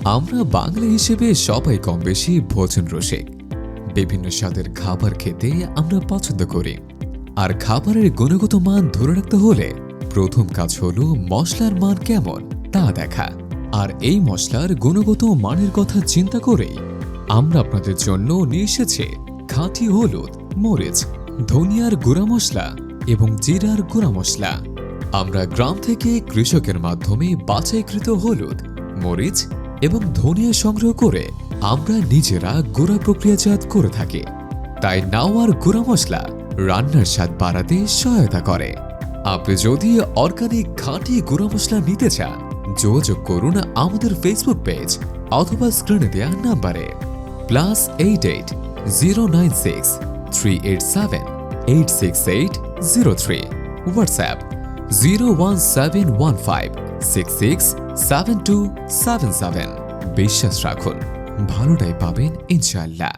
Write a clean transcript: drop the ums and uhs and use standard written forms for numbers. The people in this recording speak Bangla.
আমরা বাঙালি হিসেবে সবাই কম বেশি ভোজন রসিক। বিভিন্ন স্বাদের খাবার খেতে আমরা পছন্দ করি। আর খাবারের গুণগত মান ধরে রাখতে হলে প্রথম কাজ হলো মশলার মান কেমন তা দেখা। আর এই মশলার গুণগত মানের কথা চিন্তা করেই আমরা আপনাদের জন্য নিয়ে এসেছি খাঁটি হলুদ, মরিচ, ধনিয়ার গুঁড়া মশলা এবং জিরার গুঁড়া মশলা। আমরা গ্রাম থেকে কৃষকের মাধ্যমে বাছাইকৃত হলুদ, মরিচ এবং ধনিয়া সংগ্রহ করে আমরা নিজেরা গুঁড়া প্রক্রিয়াজাত করে থাকি। তাই নাওয়ার গুঁড়া মশলা রান্নার স্বাদ বাড়াতে সহায়তা করে। আপনি যদি অর্গানিক খাঁটি গুঁড়া মশলা নিতে চান, যোগাযোগ করুন আমাদের ফেসবুক পেজ অথবা স্ক্রিনে দেওয়া নাম্বারে +88 096 387 86803, হোয়াটসঅ্যাপ 01715 667277। বিশ্বাস রাখুন, ভালোটাই পাবেন ইনশাআল্লাহ।